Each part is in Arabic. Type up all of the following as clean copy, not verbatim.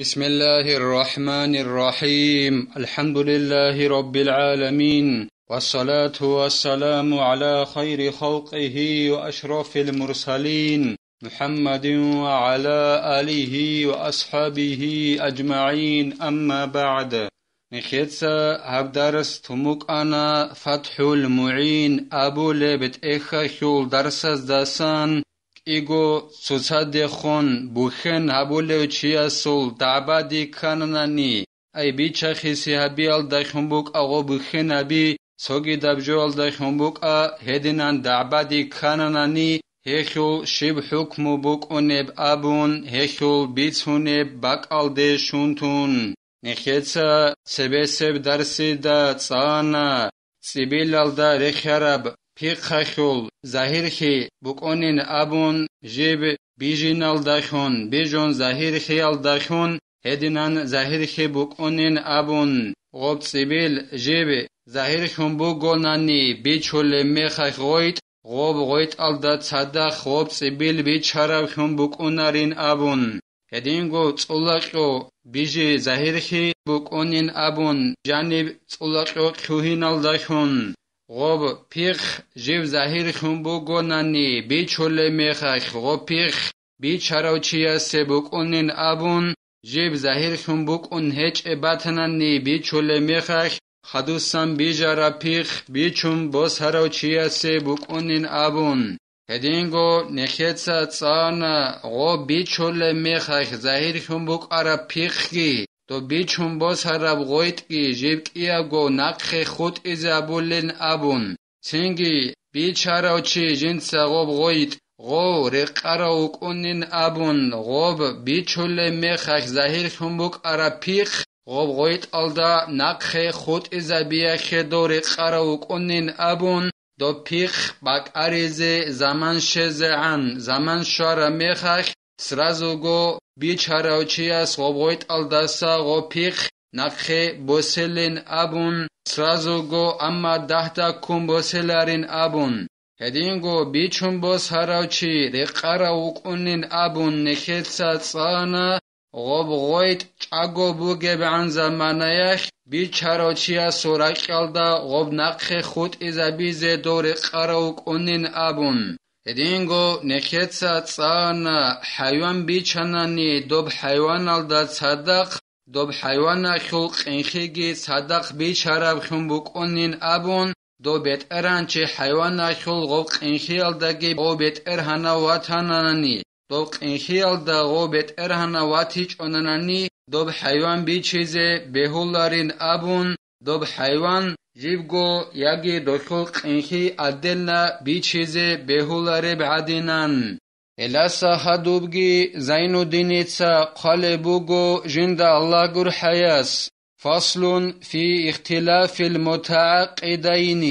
بسم الله الرحمن الرحيم. الحمد لله رب العالمين، والصلاة والسلام على خير خلقه وأشرف المرسلين محمد وعلى آله وأصحابه أجمعين. أما بعد، نخيتسا هبدرس تموك أنا فتح المعين أبو لبت إخا خول درسز داسان إيغو سوساد خون بوخن هبولو چياسول دعبادي كانناني أي بيچا خيسي هبيال دايخنبوك أغو بوخن هبي سوغي دابجوال دايخنبوك هدنان دعبادي كانناني هيخول شب حكمو بوك أنب أبون هيخول بيتونب باقال دي شونتون نخيتسا سبسب درسي دا تصانا سبيلال دا رخيرب پیخخول ظاهرخی بکنین ابون جب بیجینال داخون بیجون ظاهرخیال داخون هدینان ظاهرخی بکنین ابون غب سبیل جب ظاهرخون بگونانی بیچول میخخ غویت غب غویت الدا صدق غب سبیل بیچارخون بکنارین ابون هدینگو صلاقو بیجی ظاهرخی بکنین ابون جانب صلاقو خوهینال داخون غب پیخ جیب ظاهر خون بگونانی بیچول میخخ غب پیخ بیچارو چیا سه بکنین ابون جیب ظاهر خون بکن هیچ ابتنانی بیچول میخخ خدوسم بیجارا پیخ بیچون باز هرو چیا سه بکنین ابون هدینگو نخیتسا تسانا غب بیچول میخخ ظاهر خون بک ارا پیخ گی تو بیچون باز هرب غویت کی جیب کیا گو نقخ خود ازابولن ابون سنگی بیچارو چی جنس غب غویت غو رقراو کنین ابون غب بیچول میخخ ظاهر خنبوک ارا پیخ غب غویت الدا نقخ خود ازابیا خدو رقراو کنین ابون دو پیخ باک عریض زمان شزعن زمان شار میخخ سرازو گو بیچارو چیاس غب غویت الداسا غب پیخ نقخه بوسلین ابون سرازو گو اما دهتا کن بوسلارین ابون هدینگو بیچون بوس هراو چی رقراو کنین ابون نخیتسا تسانا غب غویت چاگو بوگه بعن زمانایخ بیچارو چیاس سورقیالدا غب نقخه خود ازابیزه دو رقراو کنین ابون هدینگو نخیتسا تسانا حیوان بیچنانی دوب حیوان الدا صدق دوب حیوان خلق انخیگی صدق بیچارب خون بکنین ابون دو بیت اران چه حیوان خلق انخی الدگی او بیت ارهانا واتانانی دوب انخی الدا غو بیت ارهانا واتیچ اونانانی دوب حیوان بیچیزه بهولارین ابون دوب حیوان جیبگو یاگی دو خلق انخی عدلنا بیچیزه بهولاره بعدینان الاسا حدوبگی زینو دینیتسا قالبوگو جند الله گر حیاس فصل فی اختلاف المتعقدین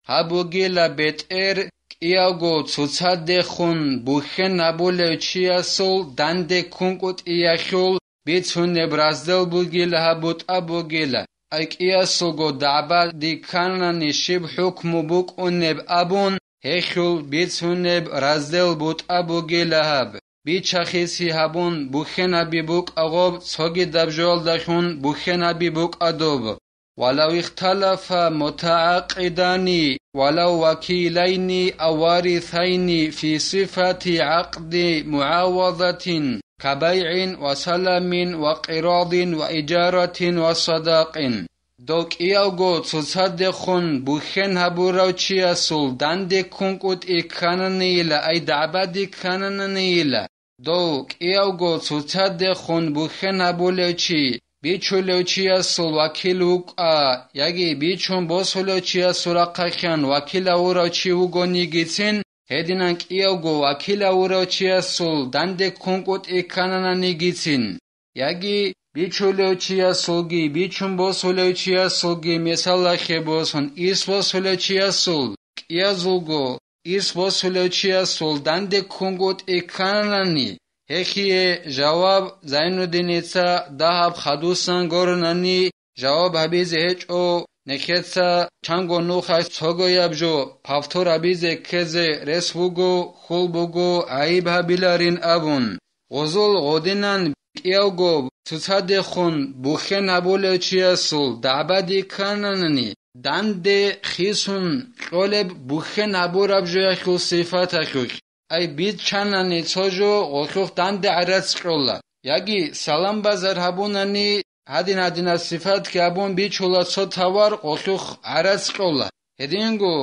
هبوگی لبیت ایاگو چوچاد خون بوخن نبوله چیاسول دنده کنکوت ایاخول بیتون برازدل بوگی لحبوت ابوگی ایاسوگو دعبا دی کانانی شب حکم بوک اونب ابون هیخول بیتونب رازدل بود ابوگی لحب بیچخیسی هبون بوخن بی بوک اغوب سوگی دبجول دخون بوخن بی بوک ادوب ولو اختلف متعاقدان ولو وكيلين أو وارثين في صفة عقد معاوضة كبيع وسلم وقراض وإجارة وصداق دوك إيوغو تصدقون بوخن هبوراو چيا سلطان دي كونكوت إكانانيلا أي دعبادي كانانيلا دوك إيوغو تصدقون بوخن هبولاو چي بیچولو چیا سول وکیلوک یاگی بیچون بوسولو چیا سوراقخان وکیل اورا چی وگونی گیتین هدینانک ایوگو وکیل اورا چیا سول دنده کنکوت اکانانی گیتین یاگی بیچولو چیا سولگی بیچون بوسولو چیا سولگی مثال خبوسون ایس بوسولو چیا سول ایازولگو ایس بوسولو چیا سول دنده کنکوت اکانانی هکیه جواب زینودینیتسا دهب خدوسان گورنانی جواب هبیز هیچ او نکیتسا چنگو نوخای سوگو یبجو پافتور هبیز کزه رس بوگو خول بوگو عیب هبیلارین ابون غزول غودینان კიავგო ცუცადეხონ ბუხენაბოლეჩიასულ დაბადი ქანანანი დანდე ხისუნ ყოლებ ბუხენაბურაბჟეახულ სიფათახუხ აი ბიჩანანი ცოჟო ოხუხ დანდე არაცყოლა იაგი სალამბაზარ ჰაბუნანი ადინადინა სიფათკი აბუნ ბიჩულა ცოთავარ ოხუხ არაცყოლა ედინგო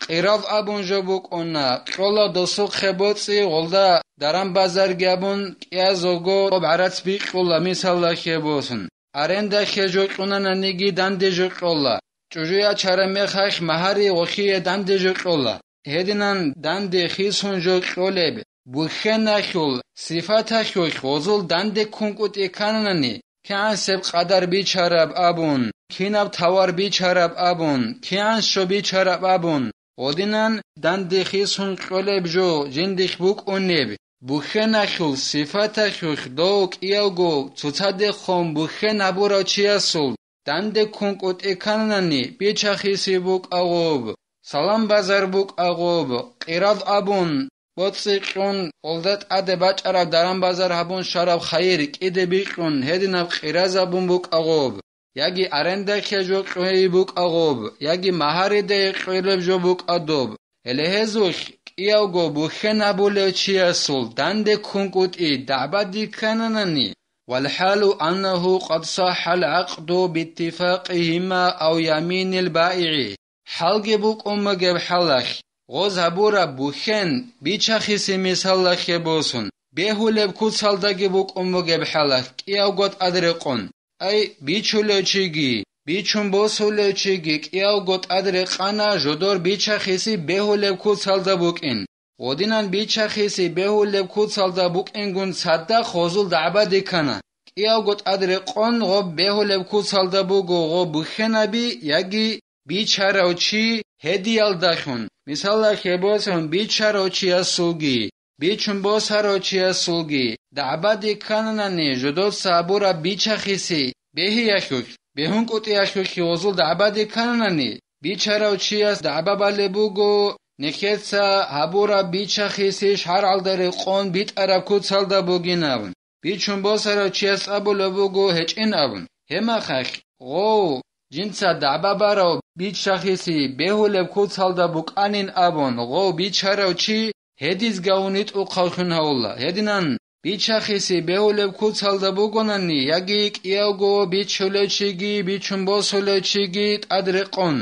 ყირავ აბუნჟობუ ყონა ყოლა დოსო ხებოცი ღოლდა დარამბაზარ გაბუნ კიაზოგო არაც ბიყოლა მისალა ხებოსუნ არენდა ხეჯო ყუნანა ნიგი დანდე ჟოყოლა ჭუჟია ჩარამე ხახ მაჰარი ოხიე დანდე ჟოყოლა ედინან დანდე ხისუნ ჟოყოლებ ბუხენახულ სიფათახუ ხოზულ დანდე კუნკუტი ქანანი კანსებ ყადარ ბიჩარაბ აბუნ კინავ თავარ ბიჩარაბ აბუნ კიანს შო ბიჩარაბ აბუნ ოდინან დანდე ხისუნ ყოლებ ჟო ჯინდიხ ბუკუნებ ბუხენახულ სიფათახუ დო კიავგო ცუცადე ხომ ბუხენაბუროჩიასულ დანდე კუნკუტი ქანანი ბიჩახისი ბუკაღობ სალამ ბაზარ ბუკაღობ ყირავ აბუნ ბოციqun oldat ade bacara daram bazar habun sharab khayr kide biqun hedinab qirazabun buqagob yagi arenda khejo qey buqagob yagi maharide qileb jo buqadob elehezuch qiawgo bukhenabule chiasul dande kunquti dabadi kananani والحال أنه قد صح العقد باتفاقهما أو يمين البائع حلق بوك جب حلق غوز هبورا بوخن بیچخیسی مثال خبوسون بهولب کوتسالدگی بوک جب حلق کیاو گوت ادرقون ای بیچولوچیگی بیچون بوسولوچیگی کیاو گوت ادرقانا جدور بیچخیسی بهولب کوتسالدا بوکین ودینان بیچخیسی بهولب کوتسالدا بوکین گون صدا خوزول دعبادی کنا کیاو گوت ادرقون غو بهولب کوتسالدا بوگو غو بوخنابی یگی بیچاروچی هدیال داخون مثلا خبوسون بیچاروچی اسوگی بیچون بوساروچی اسوگی دعبادی کانانی جدود سابورا بیچخیسی بهی یخوک بهون کوتی یخوکی وزول دعبادی کانانی بیچاروچی اس دعبابالی بوگو نکتسا هبورا بیچخیسی شهر aldari قون بیت عرب کوتسالدا بوگیناون بیچون بوساروچی اس ابولو بوگو هچ این اون هما خخ غو جنسا دعبابارو بیچخیسی بهولب کوتسالدا بوکانین ابون غو بیچاروچی هدیز گاونیت او خالخون هاولا هدینان بیچخیسی بهولب کوتسالدا بوگونانی یگیک ایاوگو بیچولوچیگی بیچون بوسولوچیگی ادرقون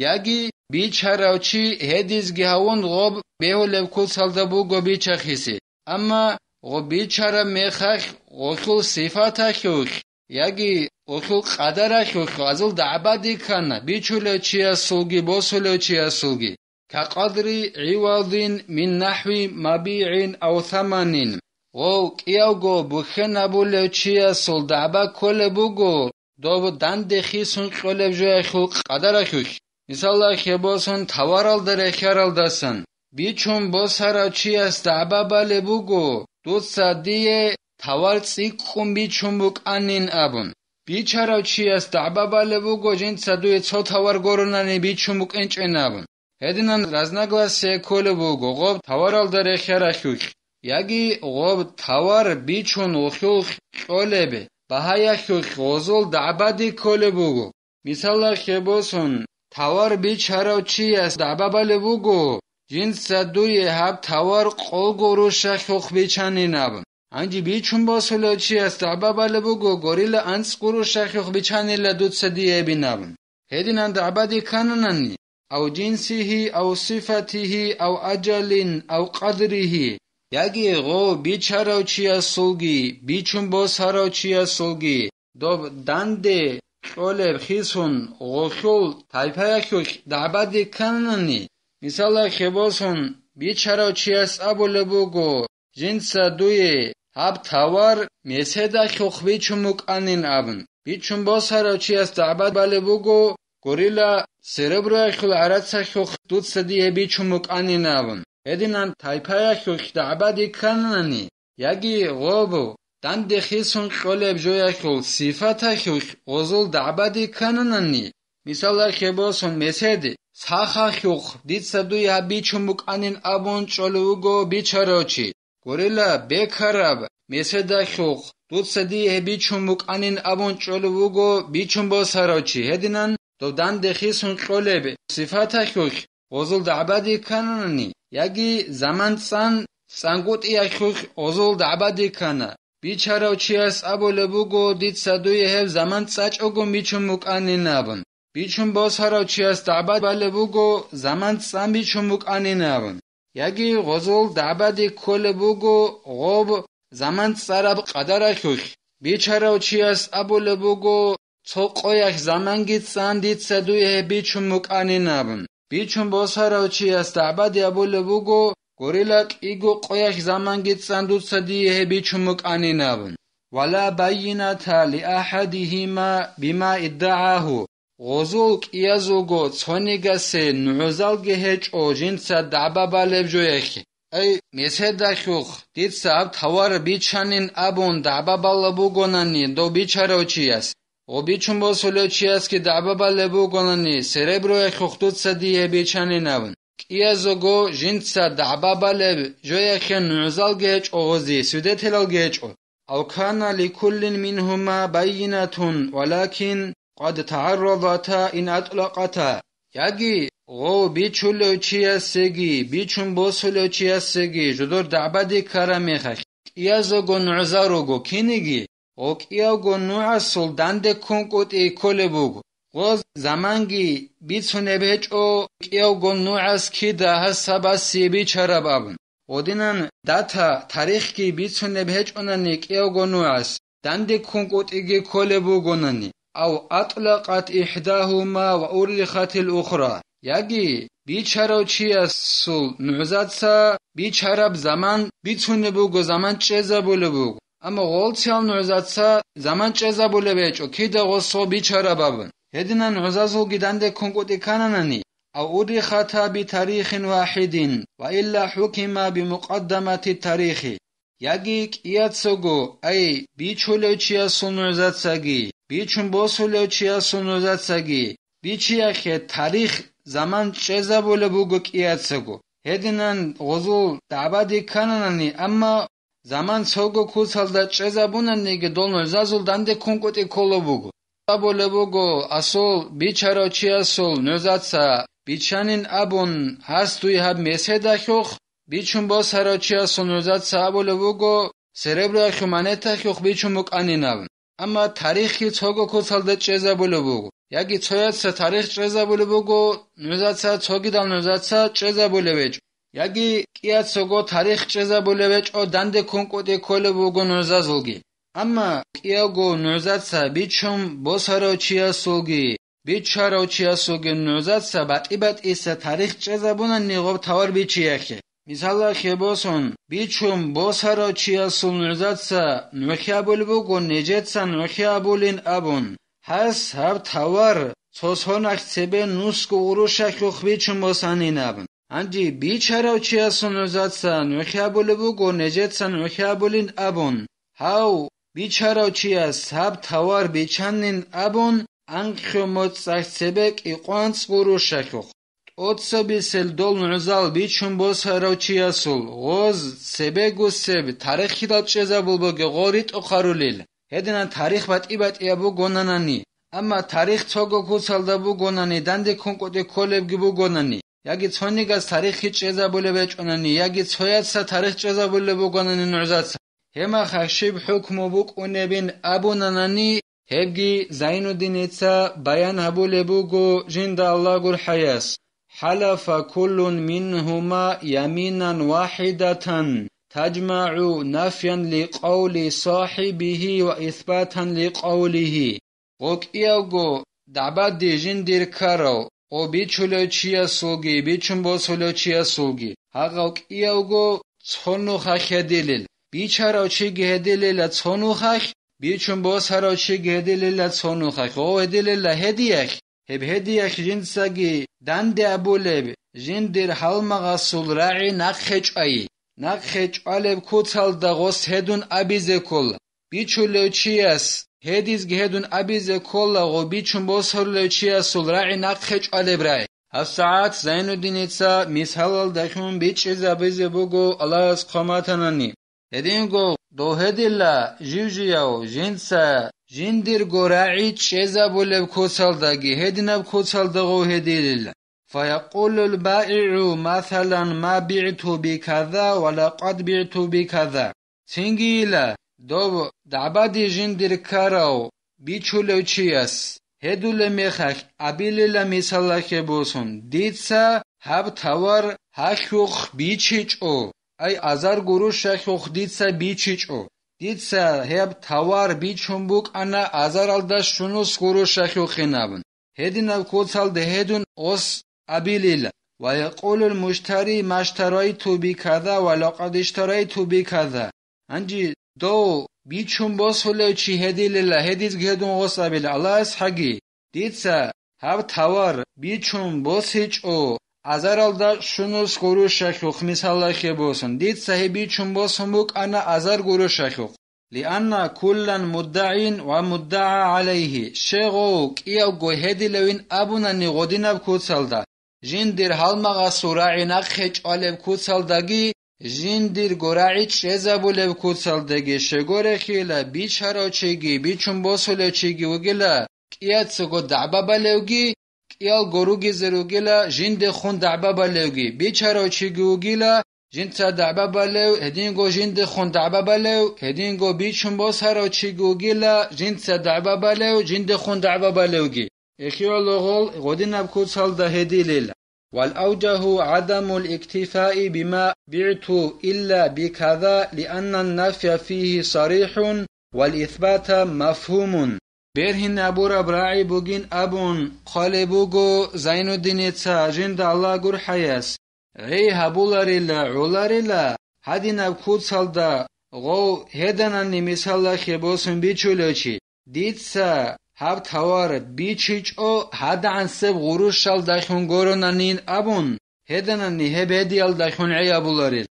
یگی بیچاروچی هدیز گاون غو بهولب کوتسالدا بوگو بیچخیسی اما غو بیچارا میخخ غوخل صفاتخوخ یگی اوخل قدرخو خازل دعبادی کنا بیچولوچیا سوگی بوسولوچیا سوگی كقدر عوض من نحو مبيع أو ثمن غو كياوغو بخنابولوچیا سول دعبا كل بوغو دو دند خيسون قلب جو خلق قدرخوخ مثلا خبوسون توارال در خيرال دسن بیچون بوساراچیاس دعبا باله بوغو دو سادیه توار سیقون بیچون بوک انین ابون بیچاراچیاس دعبا باله بوغو جن سادوی چو توار گورنانی بیچون بوک انچین ابون هدینان رزنگلاس سیکول بوغو غوب توارال در خیرخوخ یگی غوب توار بیچون وخوخ قولبه بهایخوخ غزول دعبا دی کول بوغو مثلا خبوسون توار بیچاراچیاس دعبا باله بوغو جنس دوی هب توار قول گروشه خوخ بیچانی نبون انجی بیچون باسولوچی است دعبا باله بوگو گوریل انس گروشه خوخ بیچانی لدود سدیه بی نبون هدینان دعبا دی کننانی او جنسیه او صفته او اجلین او قدره یگی غو بیچاراچی سولگی بیچون باساراچی سولگی دو دنده قولب خیسون غوخول تایپای خوخ دعبا دی کننانی مثلا خباسون بیچاراچیاس ابوله بوگو جنس دوی هب توار میسدا خوخ بیچموک انین ابن بیچون باساراچیاس دعبا باله بوگو گوریلا سربرو خل عرض خوخ دود سدیه بیچموک انین ابن ادینان تایپای خوخ دعبا دی کننانی یگی غوبو دند خیسون قلب جویا خل صفت خوخ غزل دعبا دی کننانی مثلا خباسون میسدی ساخا خوخ دید سدوی ها بیچموک انین ابون چلوگو بیچاراچی گوریلا بکرب میسدا خوخ Tutsadie bichum mukanin abun choluvugo bichum bosarochi. Hedinan do dande khisun cholebe. Sifata khukh. Ozul da'badi kanani. Yagi zaman sanguti khukh ozul da'badi kana. Bicharochias abolevugo ditsaduye hev zaman tsachogo bichum mukanin abun. Bichum bosarochias da'bad balevugo zaman bichum mukanin abun. Yagi ozul da'badi kolevugo gob zaman tsarab qadara khukh. Bicharochias abolevugo Çoqoyak zaman gitsan ditsaduye bichum mukanin abun. Bichum bosarochias da'badi abolevugo gorilak igo qoyak zaman gitsan dutsadiye bichum mukanin abun. Wala bayyinata li ahadihima bima idda'ahu. Gozul qiyazugo tsonigase nu'zalge heç'o jinsa da'babalevjoyekhi. Ay meseda khukh ditsab tawar bichanin abun da'babalabugonani do bicharochias. O bichum bosulochias ki da'babalebugonani cerebroye khukh dutsadiye bichanin abun. Qiyazugo jinsa da'babalev joyekhi nu'zalge heç'o gozi sudetelge heç'o. أو كان لكل منهما بينة ولكن قد تعرضتا إن أطلقتا يجي غو بيچولو چياسگي بيچون بوسولو چياسگي جدور دعبدي كرميخخ إيازوغو نعزاروغو كينيگي غو إياغو نعسول دانده كونكوتي كولبوغو غو زمانگي بيچونه بيچو إياغو نعس كيدا حساباسي بيچارب أبن Odinan data tarixki bitsune bheç'onani k'eogonuas dande kunkut'igi kolebugonani aw atlaqat ihdahuma wa urikhat al-ukhra yagi bicharochiasul nu'zatsa bicharab zaman bitsune bugo zaman cheza bolebugo ama goltsial nu'zatsa zaman cheza bolebeç'o kida gosso bicharababun hedinan nu'zazul gidande kunkut'i kananani أو أرخت بتاريخ واحد وإلا حكم بمقدمة التاريخ يجيك ياتسوغو أي بيچولوچيا سنوزاتساگي بيچون بوسولوچيا سنوزاتساگي بيچياخ تاريخ زمان چزا بولبوغو ياتسوغو هدنان غزول دعبادي كاناني أما زمان سوغو كوسالدا چزا بونانيگه دولنوزازول دانده كونكوتي كولوبوغو بولبوغو أسول بيچاروچيا نوزاتسا Bichanin abun hastuy hab meseda khukh bichum bosarochia sonozat sabolevugo cerebro humaneta khukh bichum mukaninav amma tarixi çogo kosalda cheza bolevugo yagi çoyatsa tarix cheza bolevugo nozatsa çogidal nozatsa cheza bolevech yagi qiatsogo tarix cheza bolevech o dande konkode kolevugo nozazulgi amma qiago nozatsa bichum bosarochia solgi Bicharochiasoge nozatsa batibat esa tarix chezabuna nigob tawar bichiyache. Misala kheboson bichum bosarochiasul nozatsa nukhyabolbugo nejetsa nukhyabolin abun. Has hab tawar soshonakh sebe nusko urushakho bichum bosaninabun. Anji bicharochiasul nozatsa nukhyabolbugo nejetsa nukhyabolin abun. How bicharochias hab tawar bichanin abun Ankhyo motsachsebek iqwants burushakho. Otsabisel dol nuzal bichum bosarochiasul. Ghoz sebegu seb tarikhi dat chezabulboge gorit okharulil. Hedinan tarikh bat iabu gonanani. Amma tarikh togo kusalda bu gonani dande konkote kolebgi bu gonani. Yagi tsonigas tarikhi chezabulebech onani. Yagi tsoyatsa tarikh chezabule bu gonani nuzatsa. Hema khashib hukmu buk unebin abunanani. هبگی زینالدین ایتسا بیان هبولبوگو جند الله گر حیاس حلف كل منهما يمينا واحدة تجمع نفيا لقول صاحبه وإثباتا لقوله وكيوغو دعباد دي جندير كارو و بيچولو چيا سوگي بيچون بوسولو چيا سوگي هاگو كيوغو تصونو خاخ هدلل بيچارو چيگي هدلل تصونو خاخ بیچون باز هرچی گهدیلله تصونو خاک او هدیلله هدیخ هب هدیخ جنسگی دنده ابولب جندر حلمغاسول راعی نخچ ای نخچ علب کوتال دغوس هدون ابیزه کل بیچولو چیاس هدیز گهدون ابیزه کل او بیچون باز هرچیاسول راعی نخچ علب راعی الساعات زینالدین ایتسا مثال دخون بیچ ازابیزه بگو الله از قامتانانی هدینگو دو هدیلا جیوجیاو جنسا جندر گراعی چیزا بولب کوسالدگی هدینب کوسالدگو هدیلا فيقول البائع مثلا ما بعت بكذا ولقد بعت بكذا تنجيلا دو دعبادي جندر كاراو بيچولو چياس هدول ميخاك ابيللا مثالك بوسون ديتسا هب توار هخوخ بيچيچو اي ازار گروش هخوخ ديتسا بيچيچو ديتسا هب توار بيچونبوك انا ازار الداش شنوس گروش هخوخينابن هدينا كوتال دهدون اوس أبيليلا ويقول المشتري ما اشتريت بكذا ولقد اشتريت بكذا انجي دو بيچون بوس هلو چي هديللا هديز گهدون غص أبيلا الله اسحقي ديتسا هاو توار بيچون بوس هيچ او ازارال دا شنوس گروش شخوخ مثال خبوسن ديتسا هي بيچون بوس هموك انا ازار گروش شخوخ لأن كلا مدعين ومدعى عليه شغو كيو گو هديلوين أبونا نغودين بكوتسال جندر هالمغا سراعي نخيج آلب كوتسالدگي جندر گراعي چيزا بولب كوتسالدگي شگوره خيلا بيچارو چيگي بيچون بوسولو چيگي وگلا كيات سگو دعبا بلوگي كيال گروگي زروگلا جند خون دعبا بلوگي بيچارو چيگي وگلا جنتا دعبا بلو هدينگو جند خون دعبا بلو هدينگو بيچون بوسارو چيگي وگلا جنتا دعبا بلو جند خون دعبا بلوگي إخيالغول غدنا بكوتسال ده هديليلا والأوجه عدم الاكتفاء بما بعت إلا بكذا لأن النفي فيه صريح والإثبات مفهوم بيرهن أبورا براعي بوغين أبون قال بوغو زين الدين جند الله قر حياس غي هبولاريلا عولاريلا هدنا بكوتسال ده غو هدنا نمثال خبوسن بيچولوچي ديتسا هب توار بيچيچ او هدا عن سب غروش شال داخون گورونانين ابون هدنا ني هبديال داخون عيابولاريل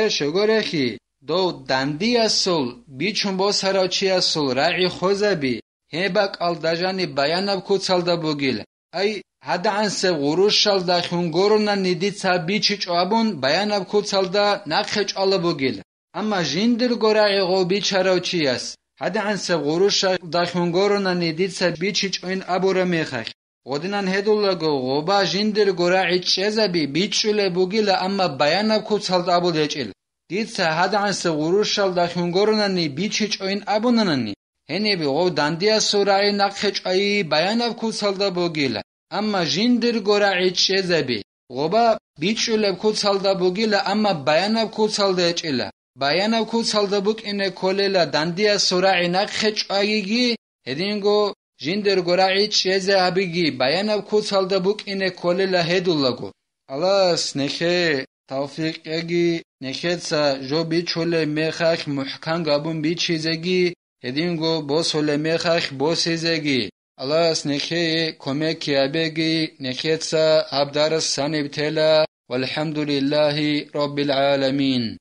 شگورخي دو دندي اسول بيچون بو سراچي اسول راعي خوزبي هبك الدجاني بيانب كوتسالدا بوگيل اي هدا عن سب غروش شال داخون گورونانين ديتسا بيچيچ ابون بيانب كوتسالدا نخچ الله بوگيل اما جندر گوراعي غو بيچاروچياس هذا عن سب غروش داخون گورنا نديتسا بيچيچ اوين ابورا ميخخ غدنان هدولغو غوبا جندر گوراعي چزبي بيچول بوگيلا اما بيانا كوتسالد ابو ديچل ديتسا هذا عن سب غروش داخون گورنا ني بيچيچ اوين ابونانني هني بي غو دانديا سوراي نخچ اي بيانا كوتسالد بوگيلا اما جندر گوراعي چزبي غوبا بيچول كوتسالد بوگيلا اما بيانا كوتسالد اچلا بيانا كوتسالد بوك إن كوليلا دانديا سراعي نخچ آيجي هدينگو جندر گراعي چيزه هبيجي بيانا كوتسالد بوك إن كوليلا هدولغو الله نخي توفيق يجي نخيتسا جو بيچول ميخاك محكم گابون بيچيزگي هدينگو بوسول ميخاك بوسيزگي الله نخي كوميك يابگي نخيتسا عبدار الساني بتلا والحمد لله رب العالمين